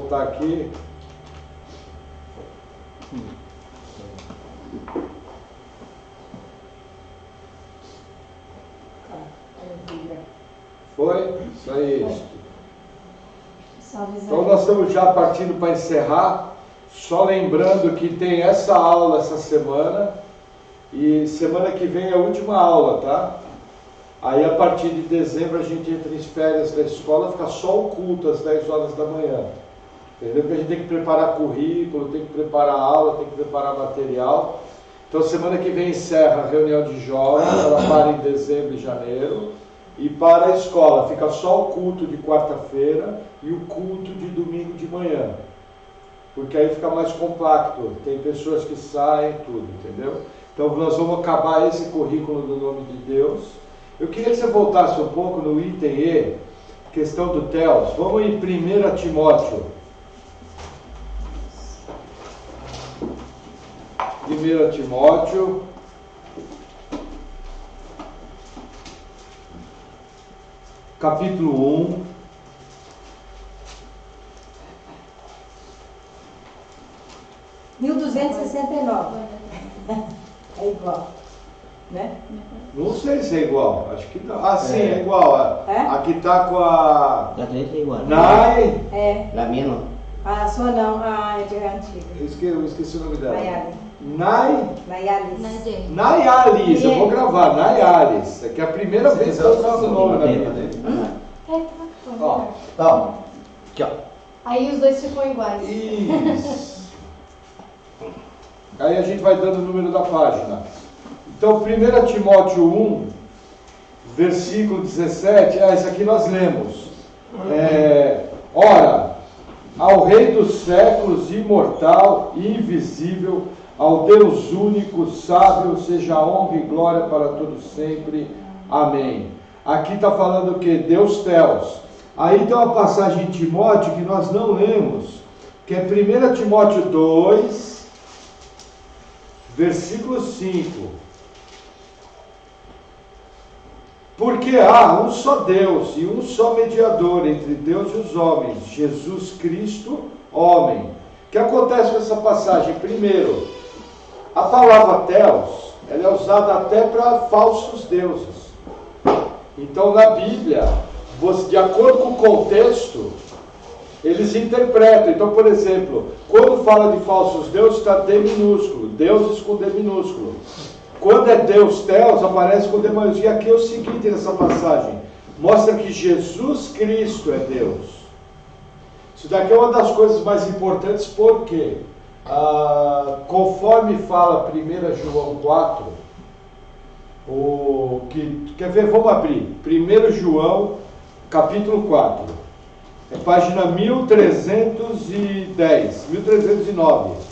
voltar aqui. Foi? Isso aí. Então nós estamos já partindo para encerrar. Só lembrando que tem essa aula essa semana. E semana que vem é a última aula, tá? Aí a partir de dezembro a gente entra em férias da escola, fica só o culto às 10 horas da manhã. Entendeu? Porque a gente tem que preparar currículo, tem que preparar aula, tem que preparar material. Então semana que vem encerra a reunião de jovens, ela para em dezembro e janeiro. E para a escola fica só o culto de quarta-feira e o culto de domingo de manhã. Porque aí fica mais compacto, tem pessoas que saem, tudo, entendeu? Então nós vamos acabar esse currículo no nome de Deus. Eu queria que você voltasse um pouco no item E, questão do Teos. Vamos em 1 Timóteo. 1 Timóteo. Capítulo 1. É igual, né? Não sei se é igual, acho que não. Ah, sim, é igual. É? Aqui está com a... La letra é igual. Nai... É. La minha não. A sua não, é de antiga. Eu esqueci o nome dela. Nayalis. Nayalis, eu vou gravar, Nayalis. É que é a primeira vez que eu uso o nome na vida dele. Ó, Ó, aqui ó. Aí os dois ficam iguais. isso. Aí a gente vai dando o número da página. Então, 1 Timóteo 1, versículo 17, isso aqui nós lemos. Ora, ao Rei dos séculos, imortal e invisível, ao Deus único, sábio, seja honra e glória para todos sempre. Amém. Aqui está falando o que? Deus Teos. Aí tem uma passagem em Timóteo que nós não lemos, que é 1 Timóteo 2, versículo 5. Porque há um só Deus e um só mediador entre Deus e os homens, Jesus Cristo, homem. O que acontece com essa passagem? Primeiro, a palavra Theos, ela é usada até para falsos deuses. Então na Bíblia, de acordo com o contexto, eles interpretam. Então, por exemplo, quando fala de falsos deuses, está D minúsculo, deuses com D minúsculo. Quando é Deus Theos, aparece com D maiúsculo. E aqui é o seguinte nessa passagem, mostra que Jesus Cristo é Deus. Isso daqui é uma das coisas mais importantes, porque conforme fala 1 João 4, quer ver? Vamos abrir. 1 João, capítulo 4. É página 1310, 1309.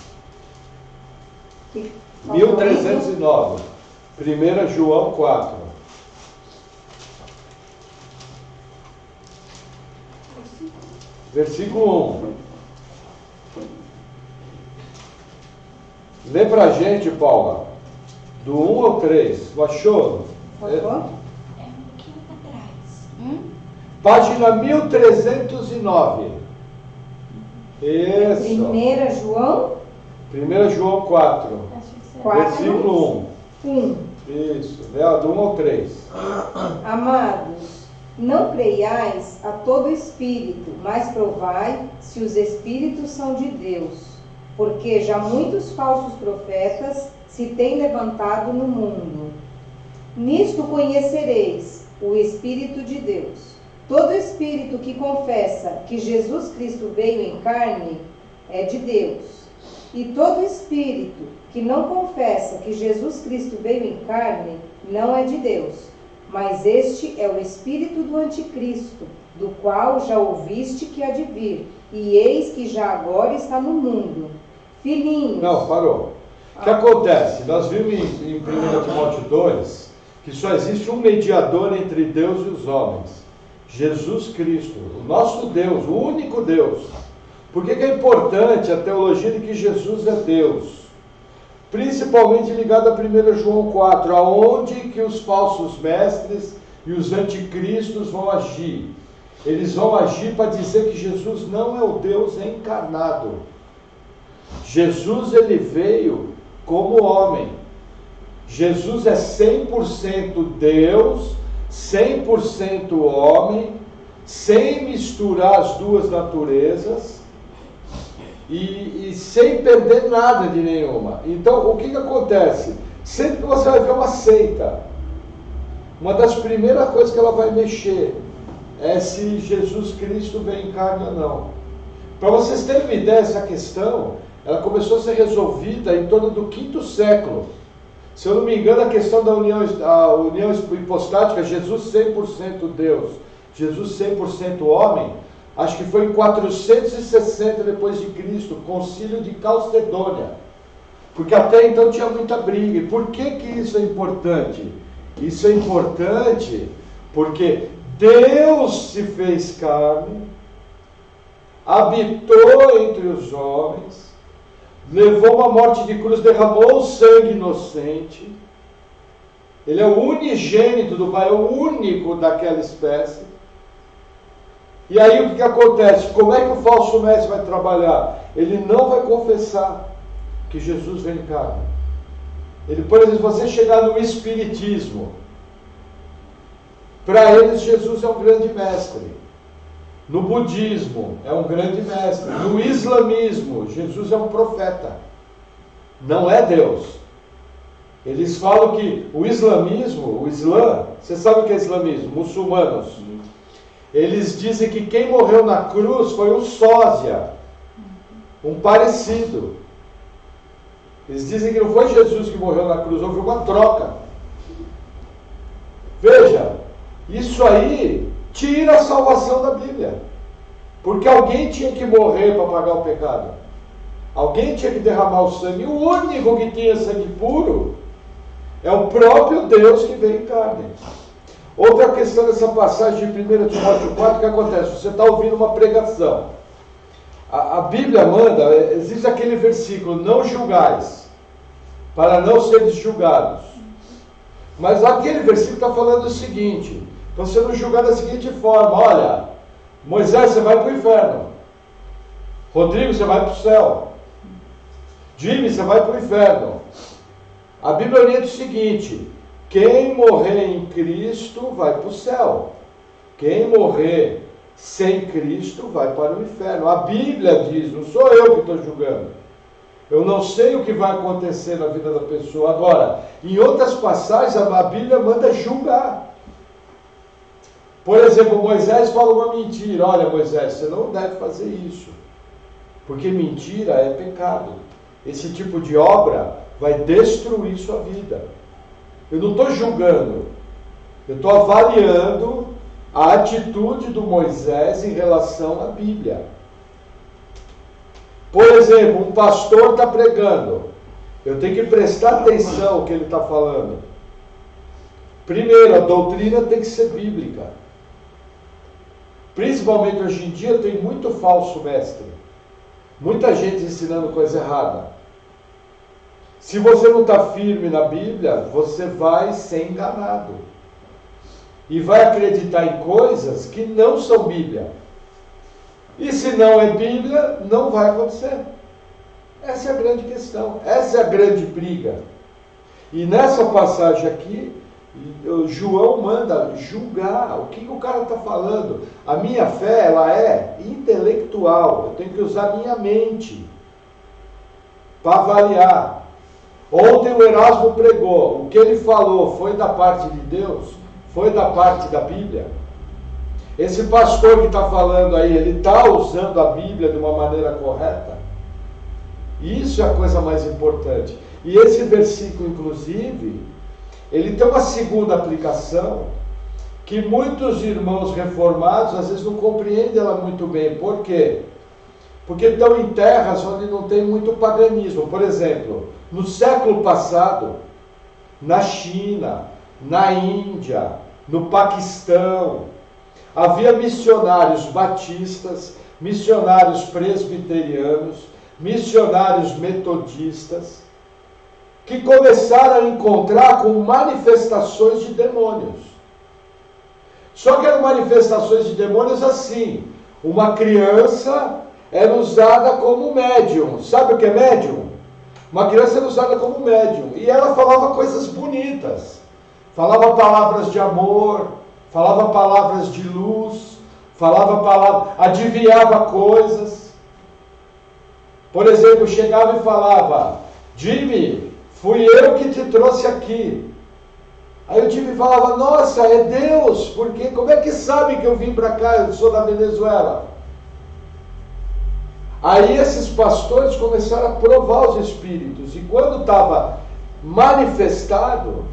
1309. 1 João 4. Versículo 1. Lê pra gente, Paula. Do 1 ao 3. Achou? Por favor. É um pouquinho para trás. Página 1309. Isso. 1 João 1 João 4. Acho que você 4. Versículo 1. 1. Isso. Lê do 1 ao 3. Amados, não creiais a todo espírito, mas provai se os espíritos são de Deus, porque já muitos falsos profetas se têm levantado no mundo. Nisto conhecereis o Espírito de Deus. Todo espírito que confessa que Jesus Cristo veio em carne é de Deus. E todo espírito que não confessa que Jesus Cristo veio em carne não é de Deus. Mas este é o espírito do anticristo, do qual já ouviste que há de vir, e eis que já agora está no mundo. Filhinhos... Não, parou. O que acontece? Nós vimos em 1 Timóteo 2 que só existe um mediador entre Deus e os homens. Jesus Cristo, o nosso Deus, o único Deus. Por que é importante a teologia de que Jesus é Deus? Principalmente ligado a 1 João 4, aonde que os falsos mestres e os anticristos vão agir. eles vão agir para dizer que Jesus não é o Deus encarnado. Jesus, ele veio como homem. Jesus é 100% Deus, 100% homem, sem misturar as duas naturezas e sem perder nada de nenhuma. Então, o que acontece? Sempre que você vai ver uma seita, uma das primeiras coisas que ela vai mexer é se Jesus Cristo vem em carne ou não. Para vocês terem uma ideia, essa questão, ela começou a ser resolvida em torno do 5º século. Se eu não me engano, a questão da união hipostática, Jesus 100% Deus, Jesus 100% homem, acho que foi em 460 depois de Cristo, Concílio de Calcedônia. Porque até então tinha muita briga. E por que isso é importante? Isso é importante porque Deus se fez carne, habitou entre os homens, levou uma morte de cruz, derramou sangue inocente. Ele é o unigênito do Pai, é o único daquela espécie. E aí o que acontece? Como é que o falso mestre vai trabalhar? Ele não vai confessar que Jesus vem em carne. Ele, por exemplo, você chegar no espiritismo, para eles Jesus é um grande mestre. No budismo é um grande mestre. No islamismo, Jesus é um profeta. Não é Deus. Eles falam que o islamismo, o Islã, você sabe o que é islamismo? Muçulmanos. Eles dizem que quem morreu na cruz foi um sósia, um parecido. Eles dizem que não foi Jesus que morreu na cruz, houve uma troca. Veja, isso aí tira a salvação da Bíblia. Porque alguém tinha que morrer para pagar o pecado. Alguém tinha que derramar o sangue. O único que tinha sangue puro é o próprio Deus que veio em carne. Outra questão dessa passagem de 1 Timóteo 4, que acontece? Você está ouvindo uma pregação. A Bíblia manda, existe aquele versículo, não julgais, para não seres julgados. Mas aquele versículo está falando o seguinte, então você não julgar da seguinte forma, olha, Moisés, você vai para o inferno. Rodrigo, você vai para o céu. Jimmy, você vai para o inferno. A Bíblia orienta o seguinte, quem morrer em Cristo vai para o céu. Quem morrer sem Cristo vai para o inferno. A Bíblia diz, não sou eu que estou julgando. Eu não sei o que vai acontecer na vida da pessoa. Agora, em outras passagens, a Bíblia manda julgar. Por exemplo, Moisés fala uma mentira. Olha, Moisés, você não deve fazer isso. Porque mentira é pecado. Esse tipo de obra vai destruir sua vida. Eu não estou julgando. Eu estou avaliando a atitude do Moisés em relação à Bíblia. Por exemplo, um pastor está pregando. Eu tenho que prestar atenção no que ele está falando. Primeiro, a doutrina tem que ser bíblica. Principalmente hoje em dia tem muito falso mestre. Muita gente ensinando coisa errada. Se você não está firme na Bíblia, você vai ser enganado. E vai acreditar em coisas que não são Bíblia. E se não é Bíblia, não vai acontecer. Essa é a grande questão. Essa é a grande briga. E nessa passagem aqui, João manda julgar. O que o cara está falando? A minha fé, ela é intelectual. Eu tenho que usar a minha mente para avaliar. Ontem o Erasmo pregou. O que ele falou foi da parte de Deus? Foi da parte da Bíblia? Esse pastor que está falando aí, ele está usando a Bíblia de uma maneira correta? Isso é a coisa mais importante. E esse versículo, inclusive, ele tem uma segunda aplicação que muitos irmãos reformados às vezes não compreendem ela muito bem. Por quê? Porque estão em terras onde não tem muito paganismo. Por exemplo, no século passado, na China, na Índia, no Paquistão, havia missionários batistas, missionários presbiterianos, missionários metodistas, que começaram a encontrar com manifestações de demônios. Só que eram manifestações de demônios assim. Uma criança era usada como médium. Sabe o que é médium? Uma criança era usada como médium. E ela falava coisas bonitas. Falava palavras de amor, falava palavras de luz, falava palavras, adivinhava coisas. Por exemplo, chegava e falava: Jimmy, fui eu que te trouxe aqui. Aí o Jimmy falava: nossa, é Deus, porque como é que sabe que eu vim para cá, eu sou da Venezuela? Aí esses pastores começaram a provar os espíritos, e quando estava manifestado,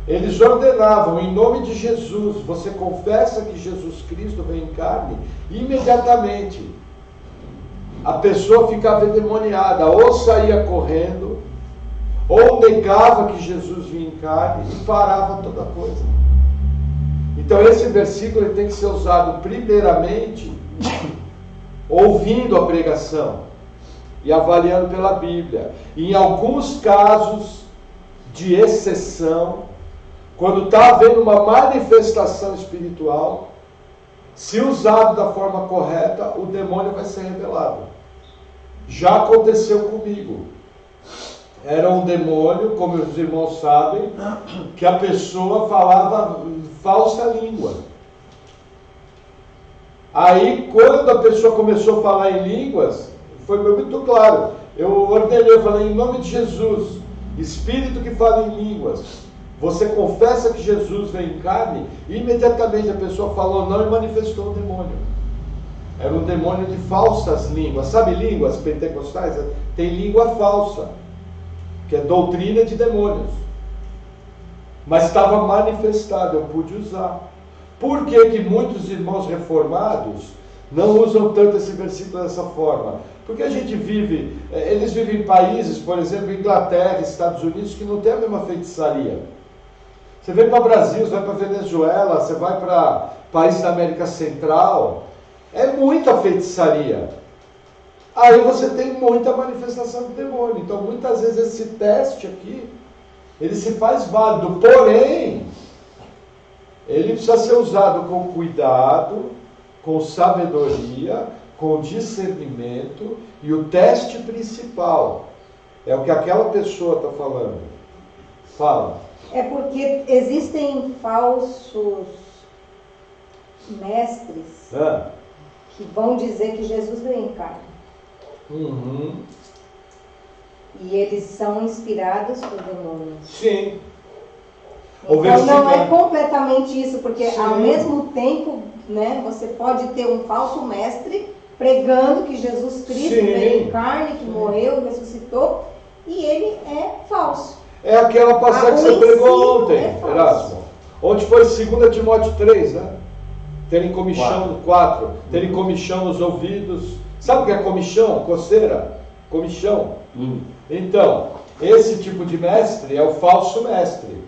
eles ordenavam: em nome de Jesus, você confessa que Jesus Cristo veio em carne, imediatamente a pessoa ficava endemoniada, ou saía correndo, ou negava que Jesus vinha em carne e parava toda coisa. Então esse versículo ele tem que ser usado primeiramente ouvindo a pregação e avaliando pela Bíblia. Em alguns casos de exceção, quando está havendo uma manifestação espiritual, se usado da forma correta, o demônio vai ser revelado. Já aconteceu comigo. Era um demônio, como os irmãos sabem, que a pessoa falava falsa língua. Aí, quando a pessoa começou a falar em línguas, foi muito claro. Eu ordenei, eu falei: em nome de Jesus, espírito que fala em línguas, você confessa que Jesus vem em carne? E imediatamente a pessoa falou não e manifestou o demônio. Era um demônio de falsas línguas. Sabe línguas pentecostais? Tem língua falsa, que é doutrina de demônios. Mas estava manifestado, eu pude usar. Por que muitos irmãos reformados não usam tanto esse versículo dessa forma? Porque a gente vive, eles vivem em países, por exemplo, Inglaterra, Estados Unidos, que não tem a mesma feitiçaria. Você vem para o Brasil, você vai para Venezuela, você vai para países da América Central, é muita feitiçaria. Aí você tem muita manifestação do demônio. Então muitas vezes esse teste aqui, ele se faz válido, porém, ele precisa ser usado com cuidado, com sabedoria, com discernimento, e o teste principal é o que aquela pessoa está falando. Fala. É porque existem falsos mestres que vão dizer que Jesus veio em carne. Uhum. E eles são inspirados por demônios. Sim. Então não é completamente isso, porque Sim. ao mesmo tempo, né, você pode ter um falso mestre pregando que Jesus Cristo Sim. veio em carne, que morreu, ressuscitou, e ele é falso. É aquela passagem que você pregou ontem, Erasmo. Onde foi 2 Timóteo 3, né? Terem comichão, 4. Terem comichão nos ouvidos. Sabe o que é comichão? Coceira? Comichão. Então, esse tipo de mestre é o falso mestre.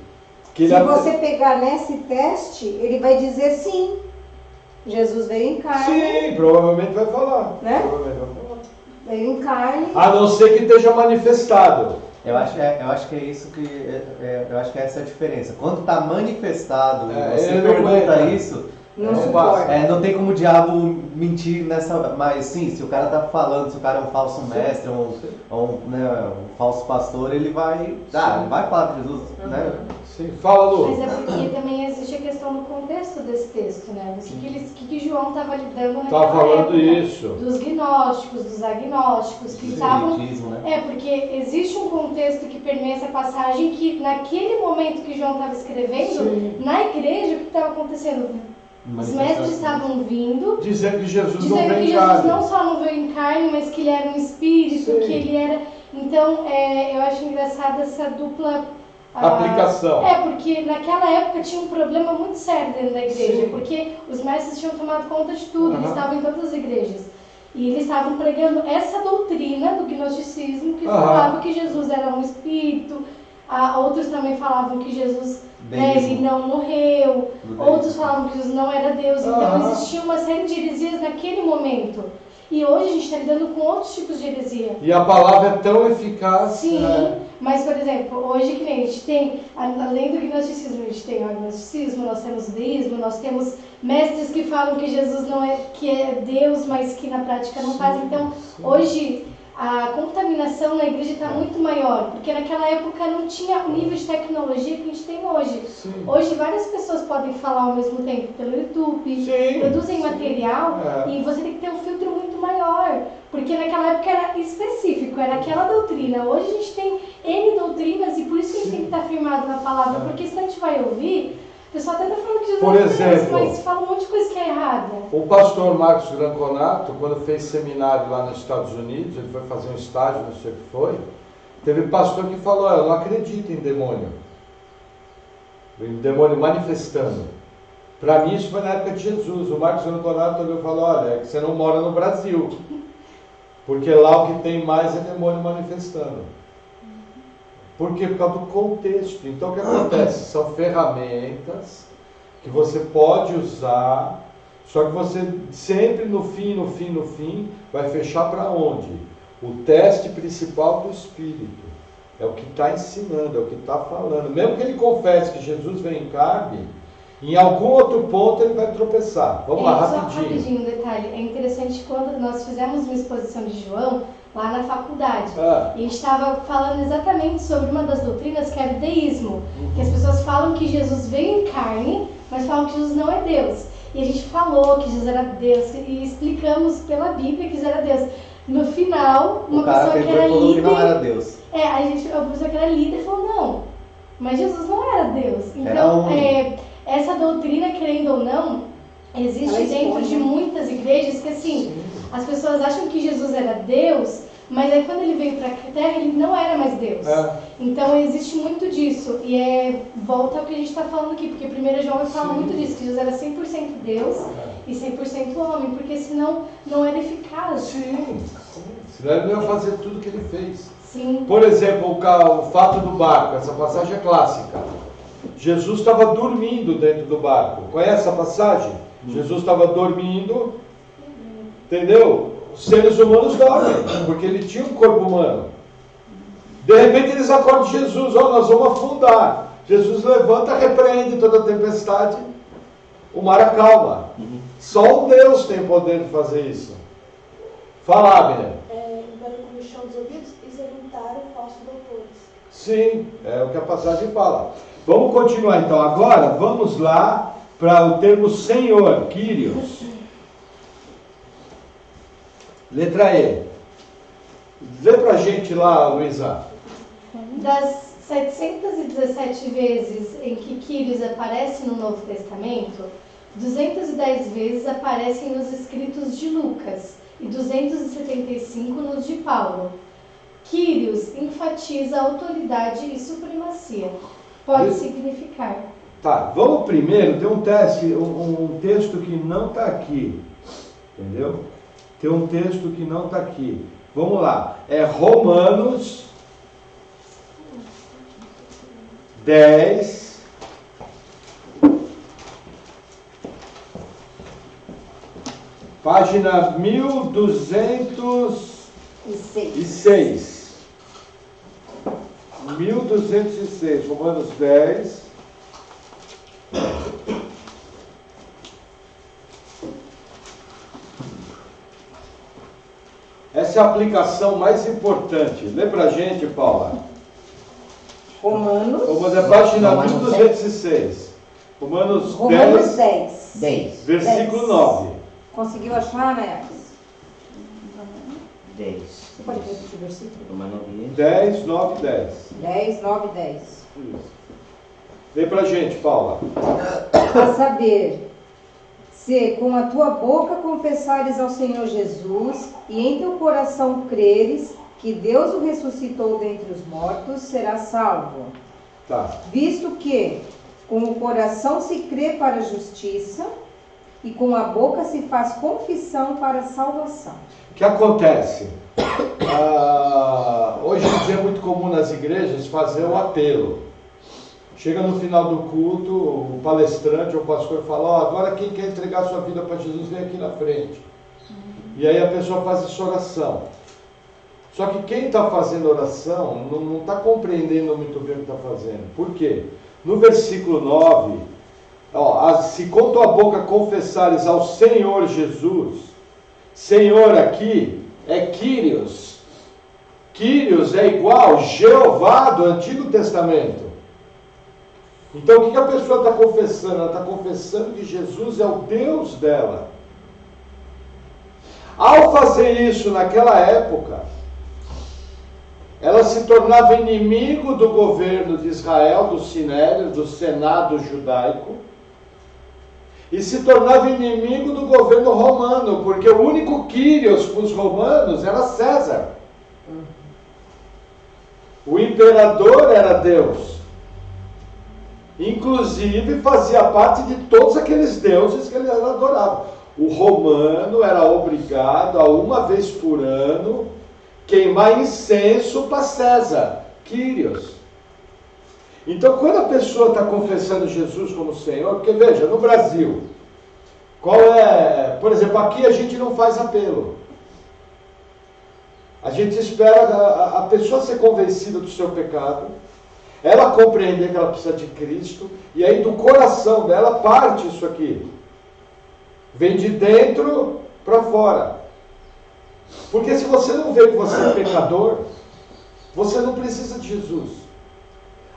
Que se você pegar nesse teste, ele vai dizer sim, Jesus veio em carne. Sim, provavelmente vai falar. Né? Provavelmente vai falar. Veio em carne. A não ser que esteja manifestado. Eu acho que é isso que... eu acho que essa é a diferença. Quando está manifestado e você pergunta isso... Não suporta. Não tem como o diabo mentir nessa... Mas sim, se o cara tá falando, se o cara é um falso mestre, um falso pastor, ele vai... ele vai falar de Jesus, né? Sim, fala, Lu. Mas é porque também existe a questão do contexto desse texto, né? O que João estava lidando naquela Tá falando época, isso. dos gnósticos, dos agnósticos, que estavam... Né? porque existe um contexto que permeia essa passagem que naquele momento que João estava escrevendo, na igreja, o que estava acontecendo? Os mestres estavam vindo, dizendo que Jesus não veio veio em que Jesus carne. não só não veio em carne, mas que ele era um espírito, Sim. que ele era... Então, eu acho engraçado essa dupla... aplicação. Porque naquela época tinha um problema muito sério dentro da igreja, porque os mestres tinham tomado conta de tudo, eles estavam em todas as igrejas. E eles estavam pregando essa doutrina do gnosticismo, que falava que Jesus era um espírito, outros também falavam que Jesus ele não morreu, outros falavam que Jesus não era Deus, então existia uma série de heresias naquele momento. E hoje a gente está lidando com outros tipos de heresia. E a palavra é tão eficaz. Sim, mas, por exemplo, hoje que nem a gente tem, além do gnosticismo, a gente tem o agnosticismo, nós temos o deísmo, nós temos mestres que falam que Jesus não é, que é Deus, mas que na prática não faz. Então, hoje, a contaminação na igreja está muito maior, porque naquela época não tinha o nível de tecnologia que a gente tem hoje. Sim. Hoje várias pessoas podem falar ao mesmo tempo pelo YouTube, produzem material e você tem que ter um filtro muito maior, porque naquela época era específico, era aquela doutrina. Hoje a gente tem N doutrinas e por isso que a gente tem que estar firmado na palavra, porque senão a gente vai ouvir, o pessoal até está falando que Jesus Por exemplo, mas fala um monte de coisa que é errada. O pastor Marcos Granconato, quando fez seminário lá nos Estados Unidos, ele foi fazer um estágio, não sei o que foi, teve pastor que falou, eu não acredito em demônio manifestando. Para mim isso foi na época de Jesus. O Marcos Granconato também falou, olha, é que você não mora no Brasil, porque lá o que tem mais é demônio manifestando. Por quê? Por causa do contexto. Então o que acontece? São ferramentas que você pode usar, só que você sempre no fim, vai fechar para onde? O teste principal do Espírito. É o que está ensinando, é o que está falando. Mesmo que ele confesse que Jesus vem em carne, em algum outro ponto ele vai tropeçar. Vamos lá, rapidinho. Só rapidinho um detalhe. É interessante quando nós fizemos uma exposição de João lá na faculdade. E a gente estava falando exatamente sobre uma das doutrinas que era o deísmo. Que as pessoas falam que Jesus veio em carne, mas falam que Jesus não é Deus. E a gente falou que Jesus era Deus e explicamos pela Bíblia que Jesus era Deus. No final, uma pessoa que era líder... que não era Deus. A pessoa que era líder falou, não, mas Jesus não era Deus. Então, essa doutrina, querendo ou não, existe dentro de muitas igrejas que, assim, as pessoas acham que Jesus era Deus, mas aí quando ele veio para a Terra, ele não era mais Deus. Então, existe muito disso. E volta ao que a gente está falando aqui, porque 1 João fala muito disso, que Jesus era 100% Deus e 100% homem, porque senão não era eficaz. Sim. Senão ele não ia fazer tudo o que ele fez. Sim. Por exemplo, o fato do barco, essa passagem é clássica. Jesus estava dormindo dentro do barco. Conhece essa passagem? Jesus estava dormindo, entendeu? Os seres humanos dormem, porque ele tinha um corpo humano. De repente eles acordam Jesus, nós vamos afundar. Jesus levanta, repreende toda a tempestade, o mar acalma. Só um Deus tem o poder de fazer isso. Fala, Abner. Agora com o chão dos ouvidos e se juntaram falsos doutores. Sim, é o que a passagem fala. Vamos continuar então. Agora vamos lá para o termo Senhor, Kyrios. Letra E. Lê pra gente lá, Luísa. Das 717 vezes em que Kyrios aparece no Novo Testamento, 210 vezes aparecem nos escritos de Lucas e 275 nos de Paulo. Kyrios enfatiza autoridade e supremacia. Pode significar. Tá, vamos primeiro, tem um texto que não está aqui, entendeu? Tem um texto que não está aqui. Vamos lá, é Romanos 10, página 1206. 1206, Romanos 10. Essa é a aplicação mais importante. Lê pra gente, Paula. Romanos é página 1206. Romanos 10. Versículo 9. Conseguiu achar, né? 10. Você pode repetir o versículo? Romanos 10, 9, 10. 10, 9, 10. Lê pra gente, Paula. A saber, se com a tua boca confessares ao Senhor Jesus e em teu coração creres que Deus o ressuscitou dentre os mortos, serás salvo. Tá. Visto que com o coração se crê para a justiça e com a boca se faz confissão para a salvação. O que acontece? Hoje em dia é muito comum nas igrejas fazer o apelo. Chega no final do culto, o palestrante ou o pastor fala, agora quem quer entregar sua vida para Jesus, vem aqui na frente. E aí a pessoa faz essa oração. Só que quem está fazendo oração não está compreendendo muito bem o que está fazendo. Por quê? No versículo 9, se com tua boca confessares ao Senhor Jesus, Senhor aqui é Kyrios. Kyrios é igual Jeová do Antigo Testamento. Então o que a pessoa está confessando? Ela está confessando que Jesus é o Deus dela. Ao fazer isso naquela época, ela se tornava inimigo do governo de Israel, do Sinédrio, do Senado judaico, e se tornava inimigo do governo romano, porque o único Kyrios para os romanos era César. O imperador era Deus. Inclusive fazia parte de todos aqueles deuses que ele adorava. O romano era obrigado a uma vez por ano queimar incenso para César, Kyrios. Então quando a pessoa está confessando Jesus como Senhor, porque veja, no Brasil, por exemplo, aqui a gente não faz apelo. A gente espera a pessoa ser convencida do seu pecado, ela compreender que ela precisa de Cristo, e aí do coração dela parte isso aqui. Vem de dentro para fora. Porque se você não vê que você é pecador, você não precisa de Jesus.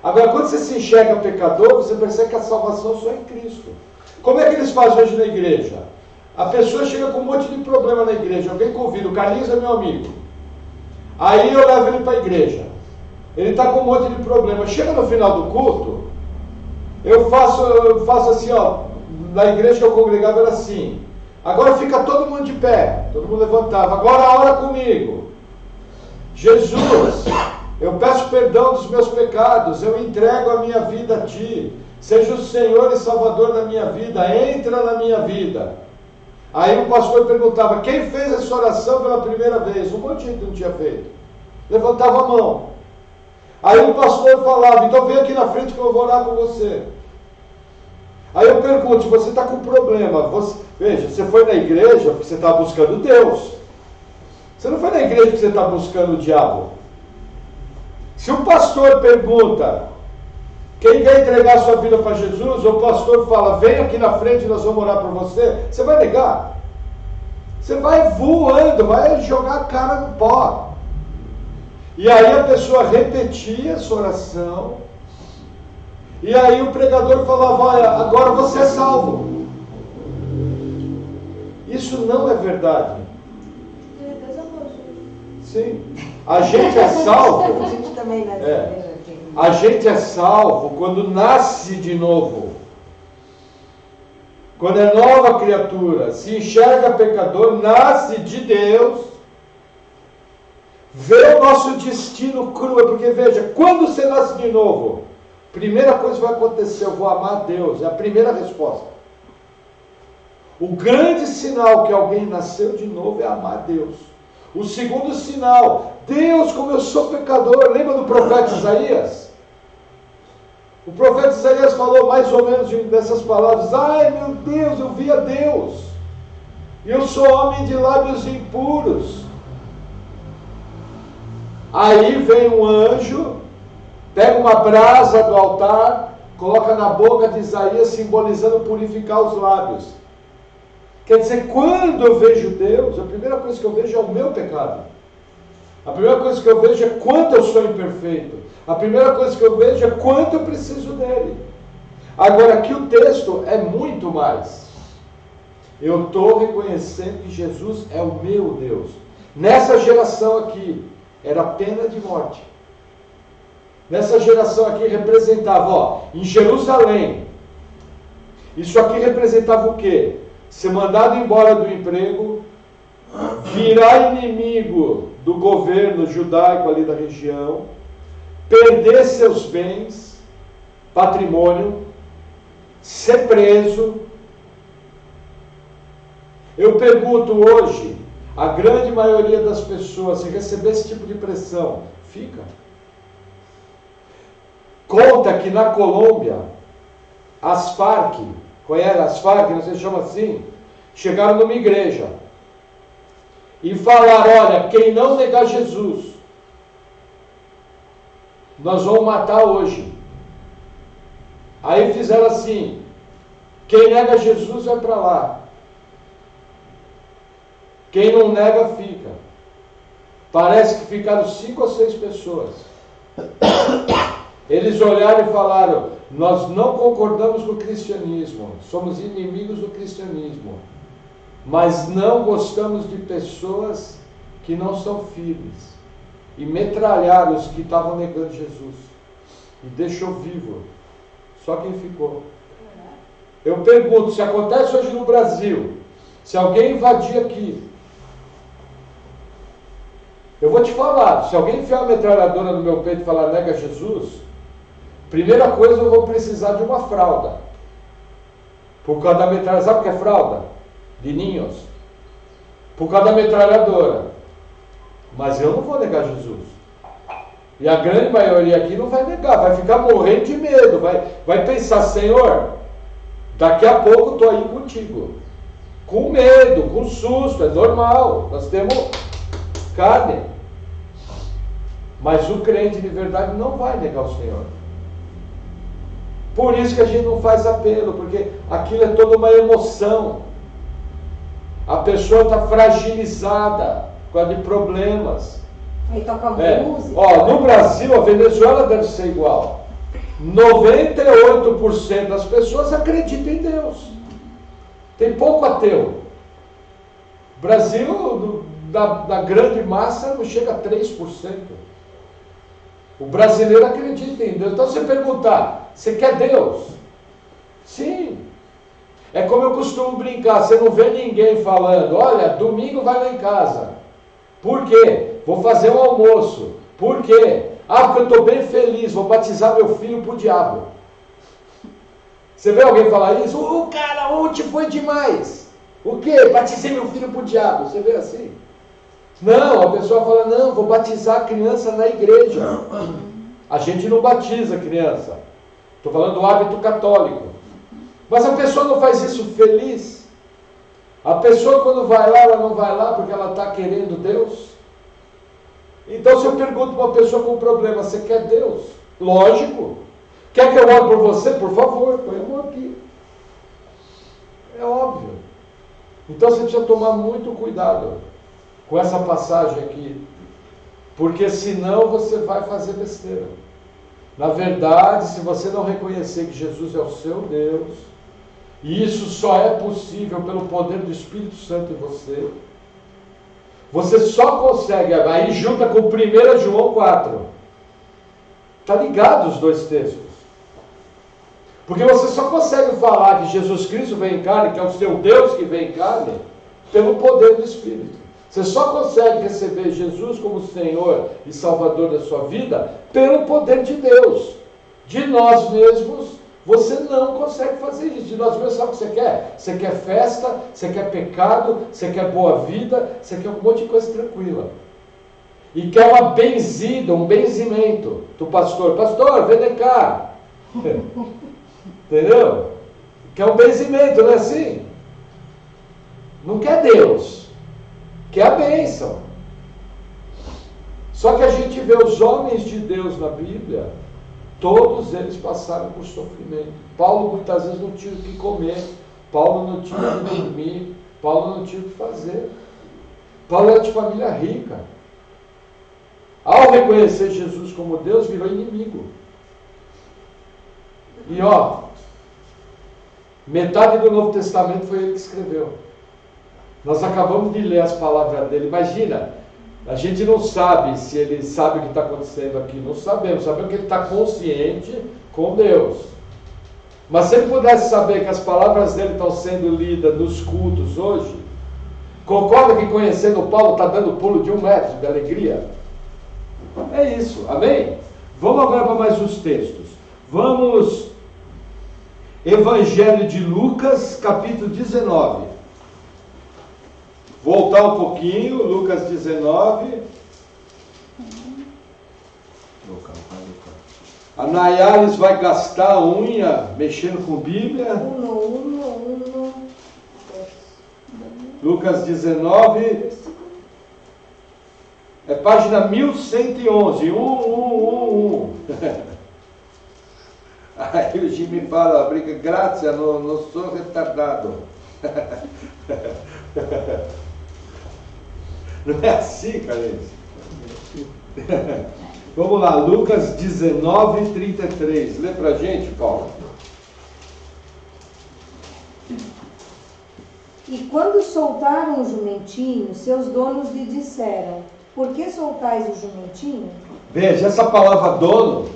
Agora, quando você se enxerga pecador, você percebe que a salvação só é em Cristo. Como é que eles fazem hoje na igreja? A pessoa chega com um monte de problema na igreja, alguém convida, o Carlinhos é meu amigo. Aí eu levo ele para a igreja. Ele está com um monte de problema. Chega no final do culto, eu faço assim, na igreja que eu congregava era assim. Agora fica todo mundo de pé, todo mundo levantava. Agora ora comigo. Jesus, eu peço perdão dos meus pecados, eu entrego a minha vida a Ti. Seja o Senhor e Salvador da minha vida, entra na minha vida. Aí o pastor perguntava, quem fez essa oração pela primeira vez? Um monte de gente não tinha feito. Levantava a mão. Aí o pastor falava, então vem aqui na frente que eu vou orar com você. Aí eu pergunto, se você está com problema, veja, você foi na igreja porque você está buscando Deus. Você não foi na igreja porque você está buscando o diabo. Se o pastor pergunta, quem quer entregar sua vida para Jesus, o pastor fala, vem aqui na frente e nós vamos orar por você, você vai negar. Você vai voando, vai jogar a cara no pó. E aí a pessoa repetia essa oração, e aí o pregador falava, olha, agora você é salvo. Isso não é verdade. Sim. A gente é salvo. A gente também A gente é salvo quando nasce de novo. Quando é nova criatura, se enxerga pecador, nasce de Deus, vê o nosso destino cru, porque veja, quando você nasce de novo, primeira coisa que vai acontecer, eu vou amar Deus, é a primeira resposta. O grande sinal que alguém nasceu de novo é amar Deus. O segundo sinal, Deus, como eu sou pecador, lembra do profeta Isaías? O profeta Isaías falou mais ou menos dessas palavras, ai meu Deus, eu vi a Deus, e eu sou homem de lábios impuros. Aí vem um anjo, pega uma brasa do altar, coloca na boca de Isaías, simbolizando purificar os lábios. Quer dizer, quando eu vejo Deus, a primeira coisa que eu vejo é o meu pecado. A primeira coisa que eu vejo é quanto eu sou imperfeito. A primeira coisa que eu vejo é quanto eu preciso dele. Agora, aqui o texto é muito mais. Eu estou reconhecendo que Jesus é o meu Deus. Nessa geração aqui, era pena de morte. Nessa geração aqui representava, em Jerusalém, isso aqui representava o quê? Ser mandado embora do emprego, virar inimigo do governo judaico ali da região, perder seus bens, patrimônio, ser preso. Eu pergunto hoje, a grande maioria das pessoas, se receber esse tipo de pressão, fica. Conta que na Colômbia, as Farc, conhece as Farc, não sei se chama assim, chegaram numa igreja. e falar, olha, quem não negar Jesus, nós vamos matar hoje. Aí fizeram assim, quem nega Jesus vai para lá. Quem não nega, fica. Parece que ficaram 5 ou 6 pessoas. Eles olharam e falaram, nós não concordamos com o cristianismo, somos inimigos do cristianismo, mas não gostamos de pessoas que não são firmes. E metralharam os que estavam negando Jesus. E deixou vivo só quem ficou. Eu pergunto, se acontece hoje no Brasil, se alguém invadir aqui, eu vou te falar, se alguém enfiar uma metralhadora no meu peito e falar nega Jesus, primeira coisa eu vou precisar de uma fralda. Por causa da metralhadora, sabe o que é fralda? De ninhos. Por causa da metralhadora. Mas eu não vou negar Jesus. E a grande maioria aqui não vai negar, vai ficar morrendo de medo, vai pensar, Senhor, daqui a pouco estou aí contigo. Com medo, com susto, é normal. Nós temos carne. Mas o crente de verdade não vai negar o Senhor. Por isso que a gente não faz apelo, porque aquilo é toda uma emoção. A pessoa está fragilizada por causa de problemas. Aí toca música. Ó, no Brasil, a Venezuela deve ser igual. 98% das pessoas acreditam em Deus. Tem pouco ateu. Brasil, da grande massa, não chega a 3%. O brasileiro acredita em Deus. Então, você perguntar, você quer Deus? Sim. É como eu costumo brincar, você não vê ninguém falando, olha, domingo vai lá em casa. Por quê? Vou fazer um almoço. Por quê? Ah, porque eu estou bem feliz, vou batizar meu filho pro diabo. Você vê alguém falar isso? Cara, ontem foi demais. O quê? Batizei meu filho pro diabo. Você vê assim? Não, a pessoa fala, não, vou batizar a criança na igreja. A gente não batiza a criança. Estou falando do hábito católico. Mas a pessoa não faz isso feliz. A pessoa quando vai lá, ela não vai lá porque ela está querendo Deus. Então se eu pergunto para uma pessoa com problema, você quer Deus? Lógico. Quer que eu ore por você? Por favor, põe a mão aqui. É óbvio. Então você precisa tomar muito cuidado com essa passagem aqui. Porque senão você vai fazer besteira. Na verdade, se você não reconhecer que Jesus é o seu Deus, e isso só é possível pelo poder do Espírito Santo em você, você só consegue, aí junta com 1 João 4. Está ligado os dois textos. Porque você só consegue falar que Jesus Cristo vem em carne, que é o seu Deus que vem em carne, pelo poder do Espírito. Você só consegue receber Jesus como Senhor e Salvador da sua vida pelo poder de Deus. De nós mesmos, você não consegue fazer isso. De nós mesmos, sabe o que você quer? Você quer festa, você quer pecado, você quer boa vida, você quer um monte de coisa tranquila. E quer uma benzida, um benzimento do pastor. Pastor, vem cá. Entendeu? Quer um benzimento, não é assim? Não quer Deus. Que é a bênção. Só que a gente vê os homens de Deus na Bíblia, todos eles passaram por sofrimento. Paulo muitas vezes não tinha o que comer, Paulo não tinha o que dormir, Paulo não tinha o que fazer. Paulo era de família rica. Ao reconhecer Jesus como Deus, virou inimigo. E metade do Novo Testamento foi ele que escreveu. Nós acabamos de ler as palavras dele. Imagina, a gente não sabe se ele sabe o que está acontecendo aqui. Não sabemos. Sabemos que ele está consciente com Deus. Mas se ele pudesse saber que as palavras dele estão sendo lidas nos cultos hoje, concorda que conhecendo Paulo está dando pulo de 1 metro de alegria? É isso. Amém? Vamos agora para mais uns textos. Vamos. Evangelho de Lucas, capítulo 19. Voltar um pouquinho, Lucas 19. A Nayares vai gastar a unha mexendo com Bíblia. Lucas 19, É página 1111. Aí o Jimmy fala, briga, grazie, não sou retardado. Não é assim, cara? Vamos lá, Lucas 19, 33. Lê pra gente, Paulo. E quando soltaram o jumentinho, seus donos lhe disseram: por que soltais o jumentinho? Veja, essa palavra dono,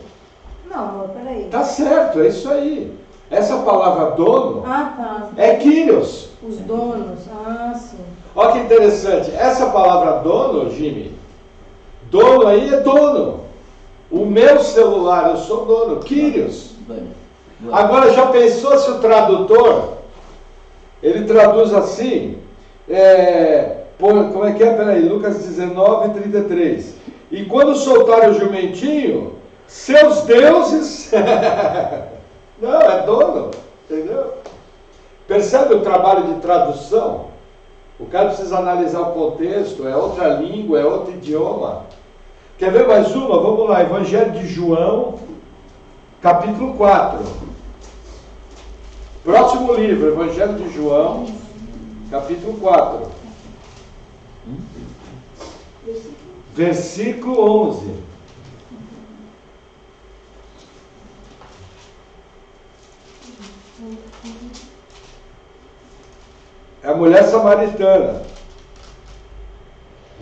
Não, amor, peraí. tá certo, é isso aí. Essa palavra dono Ah, tá. é Kyrios. Os donos. Ah, sim. Olha que interessante, essa palavra dono, Jimmy, dono aí é dono. O meu celular, eu sou dono, Kyrios. Agora, já pensou se o tradutor, ele traduz assim, como é que é? Peraí, Lucas 19, 33. E quando soltaram o jumentinho, seus deuses... Não, é dono, entendeu? Percebe o trabalho de tradução? O cara precisa analisar o contexto, é outra língua, é outro idioma. Quer ver mais uma? Vamos lá, Evangelho de João, capítulo 4. Próximo livro, Evangelho de João, capítulo 4. Versículo 11. É a mulher samaritana.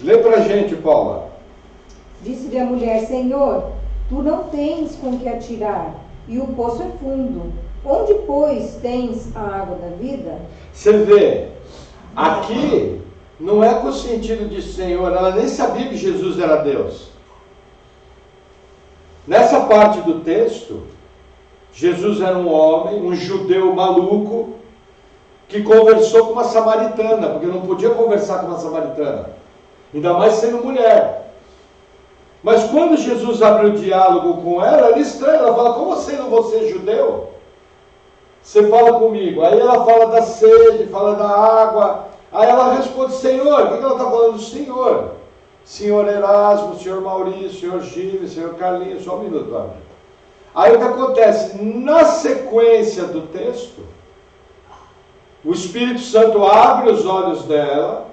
Lê pra gente, Paula. Disse-lhe a mulher: Senhor, tu não tens com que atirar, e o poço é fundo. Onde, pois, tens a água da vida? Você vê, aqui não é com o sentido de Senhor, ela nem sabia que Jesus era Deus. Nessa parte do texto, Jesus era um homem, um judeu maluco, que conversou com uma samaritana, porque não podia conversar com uma samaritana, ainda mais sendo mulher. Mas quando Jesus abre o diálogo com ela, ela estranha, ela fala: como assim não vou ser judeu? Você fala comigo. Aí ela fala da sede, fala da água. Aí ela responde: Senhor. O que ela está falando? Senhor. Senhor Erasmo, Senhor Maurício, Senhor Gilles, Senhor Carlinhos. Só um minuto, Ângela. Aí o que acontece? Na sequência do texto, o Espírito Santo abre os olhos dela,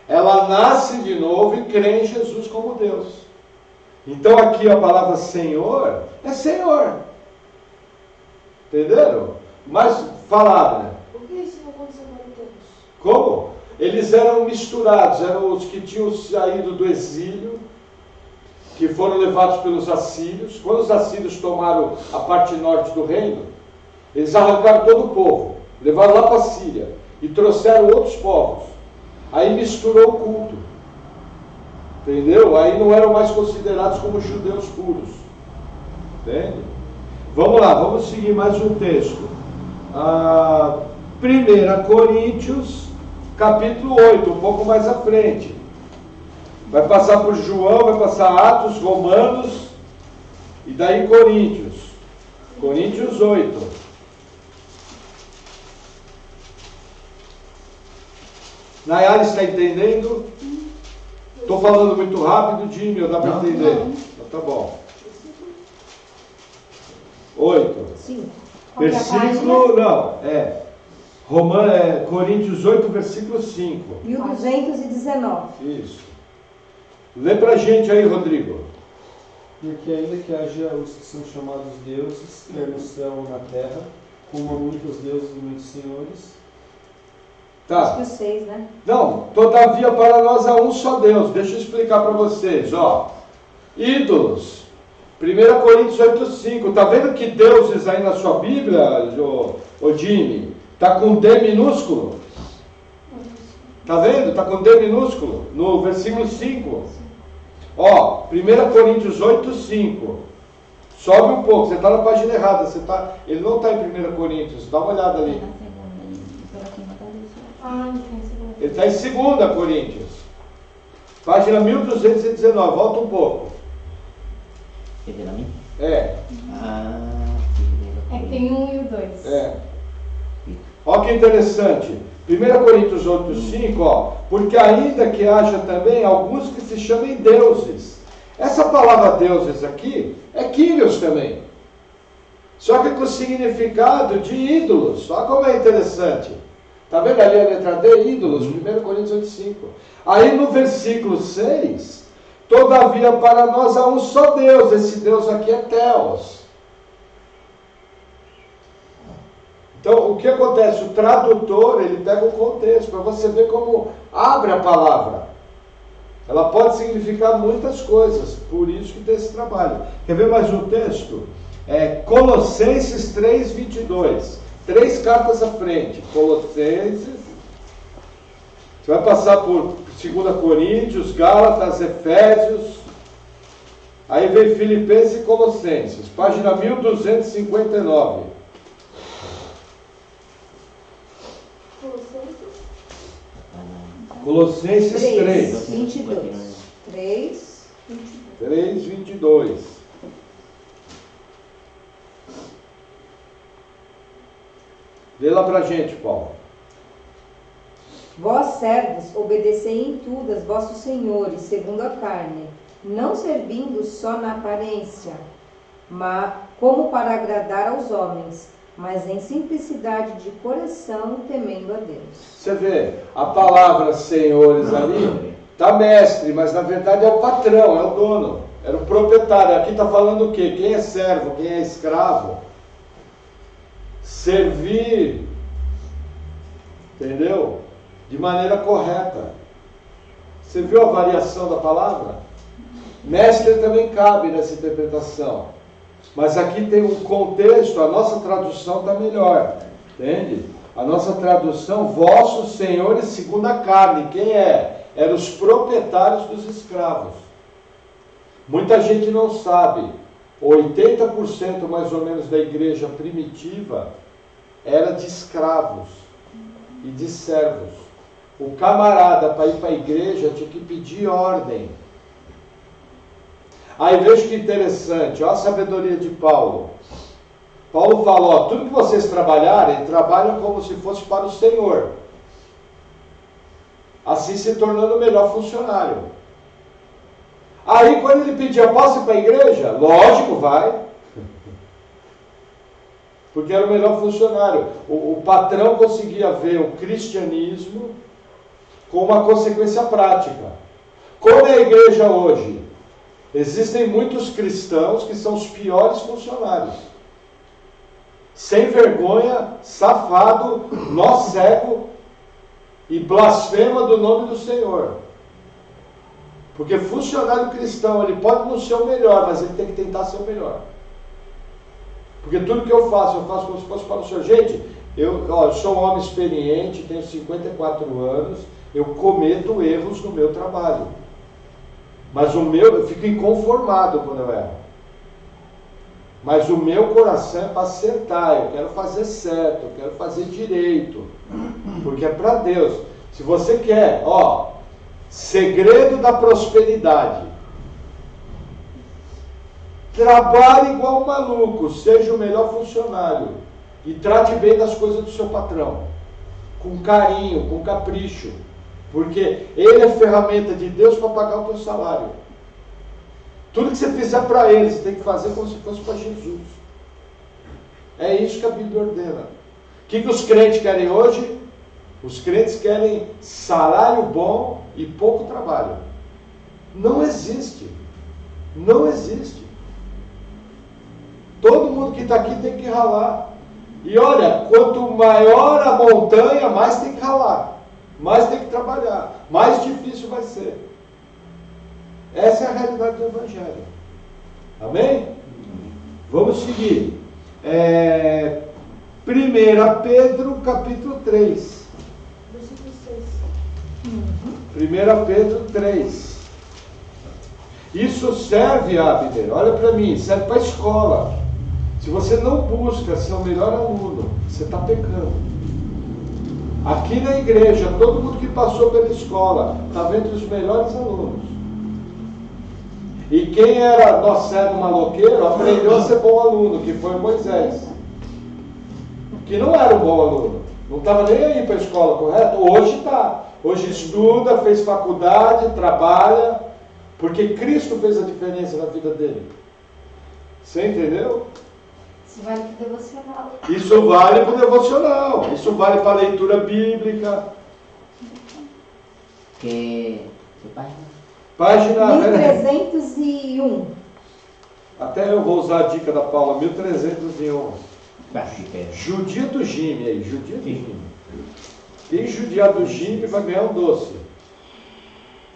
ela nasce de novo e crê em Jesus como Deus. Então aqui a palavra Senhor é Senhor. Entenderam? Mas falaram, né? Por que isso não aconteceu com Deus? Como? Eles eram misturados, eram os que tinham saído do exílio, que foram levados pelos assírios. Quando os assírios tomaram a parte norte do reino, eles arrancaram todo o povo, levaram lá para a Síria e trouxeram outros povos. Aí misturou o culto, entendeu? Aí não eram mais considerados como judeus puros, entende? Vamos lá, vamos seguir mais um texto. 1 Coríntios, capítulo 8, um pouco mais à frente. Vai passar por João, vai passar Atos, Romanos, e daí Coríntios. Coríntios 8. Nayara está entendendo? Estou falando muito rápido, Jimmy, ou dá para entender? Então, tá bom. 8. Sim. Versículo, não, Coríntios 8, versículo 5. 1219. Isso. Lê pra gente aí, Rodrigo. Porque ainda que haja os que são chamados deuses, quer no céu ou na terra, como há muitos deuses e muitos senhores. Tá. Acho que 6, né? Não, todavia para nós há um só Deus. Deixa eu explicar para vocês, ó. Ídolos. 1 Coríntios 8, 5. Tá vendo que deuses aí na sua Bíblia, ô Jimmy, tá com D minúsculo? Tá vendo? Tá com D minúsculo no versículo 5. Ó, 1 Coríntios 8, 5. Sobe um pouco, você está na página errada. Ele não está em 1 Coríntios, dá uma olhada ali. Ele está em 2 Coríntios. Página 1219, volta um pouco. Quer ver na minha? É. É que tem 1 e o 2. É. Olha que interessante. 1 Coríntios 8,5, ó, porque ainda que haja também alguns que se chamem deuses. Essa palavra deuses aqui é Kyrios também. Só que com significado de ídolos. Olha como é interessante. Está vendo ali a letra D? Ídolos, 1 Coríntios 8,5. Aí no versículo 6, todavia para nós há um só Deus. Esse Deus aqui é Theos. Então, o que acontece? O tradutor, ele pega o contexto, para você ver como abre a palavra. Ela pode significar muitas coisas, por isso que tem esse trabalho. Quer ver mais um texto? Colossenses 3:22. 3 cartas à frente. Colossenses. Você vai passar por 2 Coríntios, Gálatas, Efésios. Aí vem Filipenses e Colossenses. Página 1259. Colossenses 3. 22. 3, 3:22. Lê lá pra gente, Paulo. Vós, servos, obedecei em tudo aos vossos senhores, segundo a carne, não servindo só na aparência, mas como para agradar aos homens, mas em simplicidade de coração, temendo a Deus. Você vê, a palavra senhores ali, tá mestre, mas na verdade é o patrão, é o dono, era o proprietário. Aqui está falando o quê? Quem é servo, quem é escravo? Servir, entendeu? De maneira correta. Você viu a variação da palavra? Mestre também cabe nessa interpretação. Mas aqui tem um contexto, a nossa tradução está melhor, entende? A nossa tradução, vossos senhores segundo a carne, quem é? Eram os proprietários dos escravos. Muita gente não sabe, 80% mais ou menos da igreja primitiva era de escravos e de servos. O camarada para ir para a igreja tinha que pedir ordem. Aí veja que interessante, olha a sabedoria de Paulo. Paulo fala, ó, tudo que vocês trabalharem, trabalham como se fosse para o Senhor. Assim se tornando o melhor funcionário. Aí quando ele pedia, posso ir para a igreja? Lógico, vai. Porque era o melhor funcionário. O patrão conseguia ver o cristianismo como uma consequência prática. Como é a igreja hoje? Existem muitos cristãos que são os piores funcionários. Sem vergonha, safado, nó cego e blasfema do nome do Senhor. Porque funcionário cristão, ele pode não ser o melhor, mas ele tem que tentar ser o melhor. Porque tudo que eu faço como se fosse para o Senhor. Gente, eu sou um homem experiente, tenho 54 anos, eu cometo erros no meu trabalho. Mas eu fico inconformado quando eu erro. Mas o meu coração é para acertar, eu quero fazer certo, eu quero fazer direito. Porque é para Deus. Se você quer, segredo da prosperidade. Trabalhe igual um maluco, seja o melhor funcionário. E trate bem das coisas do seu patrão. Com carinho, com capricho. Porque ele é ferramenta de Deus para pagar o teu salário. Tudo que você fizer para ele, você tem que fazer como se fosse para Jesus. É isso que a Bíblia ordena. O que os crentes querem hoje? Os crentes querem salário bom e pouco trabalho. Não existe. Não existe. Todo mundo que está aqui tem que ralar. E olha, quanto maior a montanha, mais tem que ralar. Mais tem que trabalhar, mais difícil vai ser. Essa é a realidade do Evangelho. Amém? Vamos seguir. 1 Pedro capítulo 3. Versículo 6. 1 Pedro 3. Isso serve, Abner, olha para mim, serve para a escola. Se você não busca ser o melhor aluno, você está pecando. Aqui na igreja, todo mundo que passou pela escola estava entre os melhores alunos. E quem era nosso servo maloqueiro aprendeu a ser bom aluno, que foi Moisés. Que não era um bom aluno. Não estava nem aí para a escola, correto? Hoje está. Hoje estuda, fez faculdade, trabalha, porque Cristo fez a diferença na vida dele. Você entendeu? Isso vale para o devocional. Isso vale para o devocional, isso vale para a leitura bíblica. Que página? Página 1301. Até eu vou usar a dica da Paula, 1301. Fica. Judia do Gime aí, judia do Gime. Quem judiar do Gime vai ganhar um doce.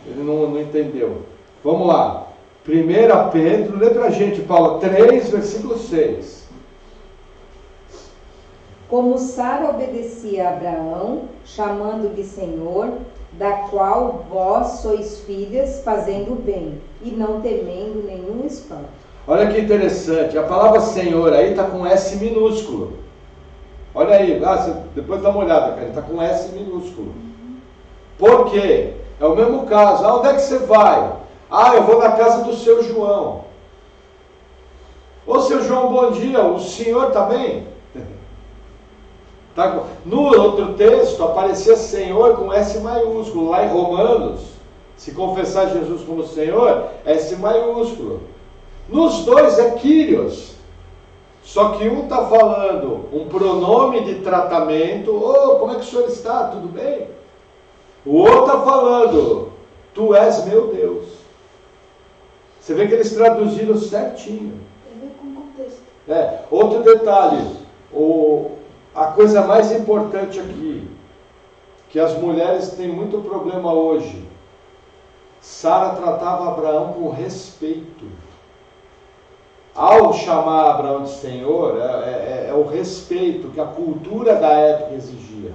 Ele não entendeu. Vamos lá. 1 Pedro, lê pra gente, Paula, 3, versículo 6. Como Sara obedecia a Abraão, chamando-lhe Senhor, da qual vós sois filhas, fazendo o bem, e não temendo nenhum espanto. Olha que interessante, a palavra Senhor aí está com S minúsculo. Olha aí, depois dá uma olhada, cara, está com S minúsculo. Por quê? É o mesmo caso. Onde é que você vai? Eu vou na casa do seu João. Ô seu João, bom dia, o senhor está bem? No outro texto aparecia Senhor com S maiúsculo. Lá em Romanos, se confessar Jesus como Senhor, S maiúsculo. Nos dois é Kyrios. Só que um está falando um pronome de tratamento. Como é que o senhor está? Tudo bem? O outro está falando, tu és meu Deus. Você vê que eles traduziram certinho. Tem a ver com o contexto. Outro detalhe. A coisa mais importante aqui, que as mulheres têm muito problema hoje. Sara tratava Abraão com respeito. Ao chamar Abraão de Senhor, é o respeito que a cultura da época exigia.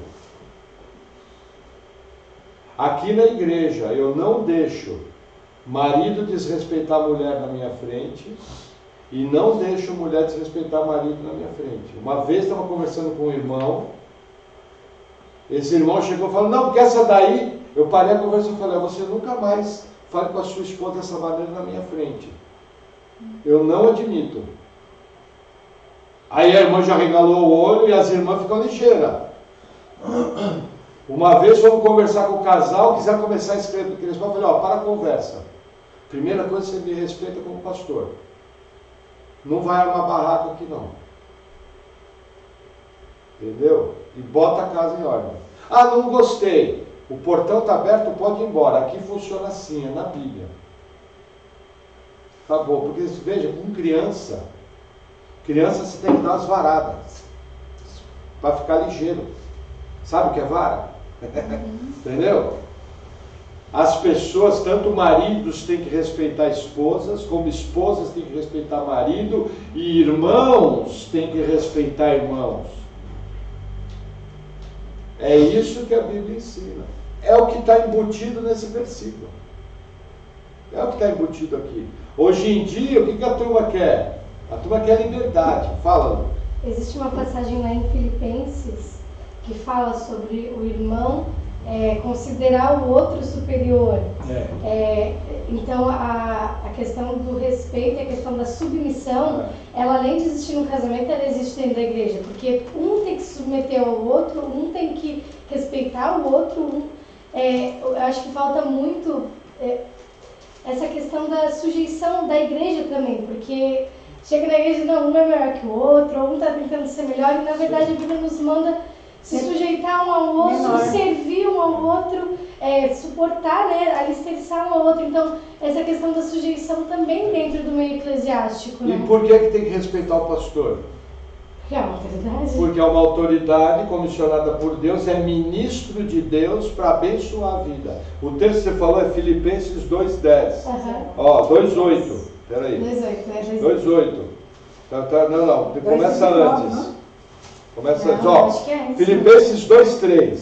Aqui na igreja, eu não deixo marido desrespeitar a mulher na minha frente e não deixo mulher desrespeitar marido na minha frente. Uma vez estava conversando com um irmão, esse irmão chegou e falou, não, porque essa daí, eu parei a conversa e falei, você nunca mais fale com a sua esposa dessa maneira na minha frente. Eu não admito. Aí a irmã já regalou o olho e as irmãs ficam ligeiras. Uma vez fomos conversar com o casal, quiseram começar a escrever do que eles falaram, eu falei, para a conversa. Primeira coisa, você me respeita como pastor. Não vai armar barraco aqui não. Entendeu? E bota a casa em ordem. Não gostei. O portão está aberto, pode ir embora. Aqui funciona assim, é na Bíblia. Acabou, porque veja, com criança você tem que dar as varadas para ficar ligeiro. Sabe o que é vara? Entendeu? As pessoas, tanto maridos têm que respeitar esposas, como esposas têm que respeitar marido, e irmãos têm que respeitar irmãos. É isso que a Bíblia ensina. É o que está embutido nesse versículo. É o que está embutido aqui. Hoje em dia, o que a turma quer? A turma quer liberdade. Fala, Lu. Existe uma passagem lá em Filipenses que fala sobre o irmão considerar o outro superior. Então, a questão do respeito e a questão da submissão, ela além de existir no casamento, ela existe dentro da igreja. Porque um tem que se submeter ao outro, um tem que respeitar o outro. Eu acho que falta muito essa questão da sujeição da igreja também, porque chega na igreja, não, um é melhor que o outro, ou um está tentando ser melhor, e na verdade a Bíblia nos manda se sujeitar um ao outro, servir um ao outro, suportar, alicerçar um ao outro. Então, essa questão da sujeição também dentro do meio eclesiástico. E por que tem que respeitar o pastor? Porque é uma autoridade. Porque é uma autoridade comissionada por Deus, é ministro de Deus para abençoar a vida. O texto que você falou é Filipenses 2,10. 2,8. Peraí. 2,8. Não, começa antes. Começa antes. Filipenses 2,3.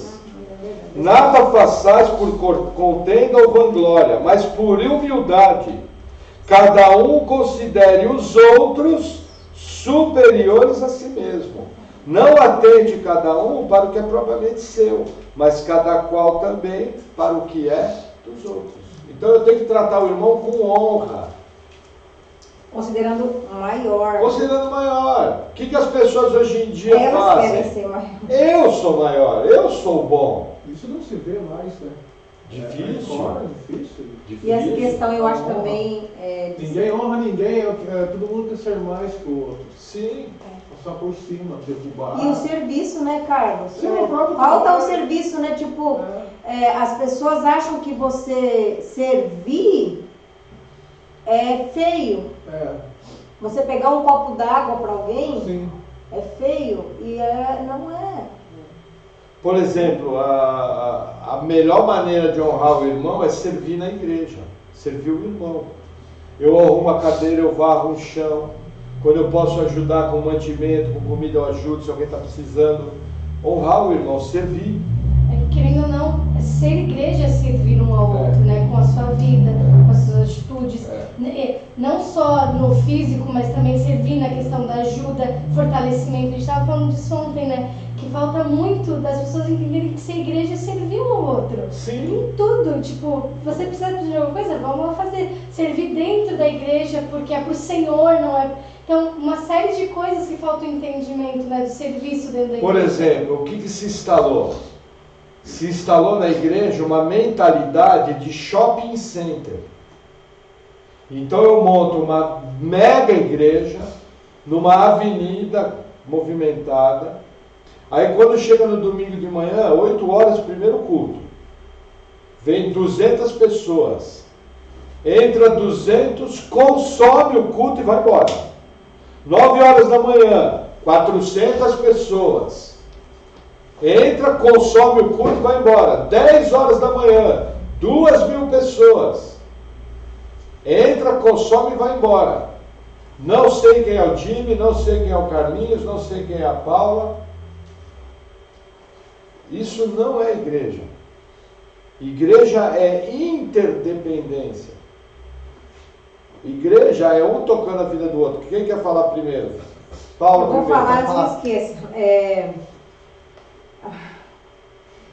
Nada façais por contenda ou vanglória, mas por humildade. Cada um considere os outros superiores a si mesmo. Não atende cada um para o que é propriamente seu, mas cada qual também para o que é dos outros. Então eu tenho que tratar o irmão com honra, Considerando maior. Considerando maior. O que as pessoas hoje em dia Elas querem fazem? ser maior. Eu sou maior, eu sou bom. Isso não se vê mais, né? Difícil. Fora, difícil. E essa Difícil. questão eu acho também de Ninguém honra ninguém, todo mundo quer ser mais que o outro. Sim. Passar por cima, derrubar. E o serviço, né, Carlos? Sim, o próprio Falta o trabalho. serviço, né? Tipo, as pessoas acham que você servir é feio. Você pegar um copo d'água para alguém Sim. é feio e não é. Por exemplo, a melhor maneira de honrar o irmão é servir na igreja. Servir o irmão. Eu arrumo a cadeira, eu varro um chão. Quando eu posso ajudar com mantimento, com comida, eu ajudo se alguém está precisando. Honrar o irmão, servir. Querendo ou não, ser igreja é servir um ao outro, né? Com a sua vida, com as suas atitudes. Não só no físico, mas também servir na questão da ajuda, fortalecimento. A gente estava falando disso ontem, né? Que falta muito das pessoas entenderem que ser igreja é servir um ao outro. Sim. Em tudo. Tipo, você precisa de alguma coisa? Vamos lá fazer. Servir dentro da igreja, porque é pro Senhor, não é... Então, uma série de coisas que falta o entendimento, né? Do serviço dentro da igreja. Por exemplo, o que se instalou? Se instalou na igreja uma mentalidade de shopping center. Então eu monto uma mega igreja numa avenida movimentada. Aí quando chega no domingo de manhã, 8 horas, primeiro culto. Vem 200 pessoas. Entra 200, consome o culto e vai embora. 9 horas da manhã, 400 pessoas. Entra, consome o culto e vai embora. 10 horas da manhã, 2.000 pessoas. Entra, consome e vai embora. Não sei quem é o Jimmy, não sei quem é o Carlinhos, não sei quem é a Paula. Isso não é igreja. Igreja é interdependência. Igreja é um tocando a vida do outro. Quem quer falar primeiro? Paula Eu vou primeiro. falar, não esqueça.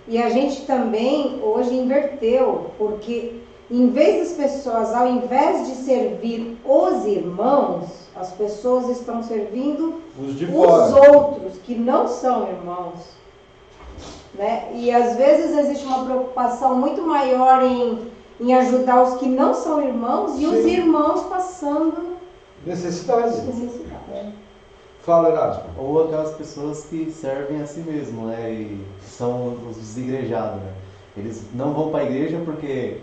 E a gente também hoje inverteu, porque em vez das pessoas, ao invés de servir os irmãos, as pessoas estão servindo Os de os fora. outros, que não são irmãos. Né? E às vezes existe uma preocupação muito maior em ajudar os que não são irmãos e os Sim. irmãos passando Necessidade. necessidade. Fala, Erasmo. Ou aquelas pessoas que servem a si mesmo, né? E são os desigrejados, né? Eles não vão para a igreja porque,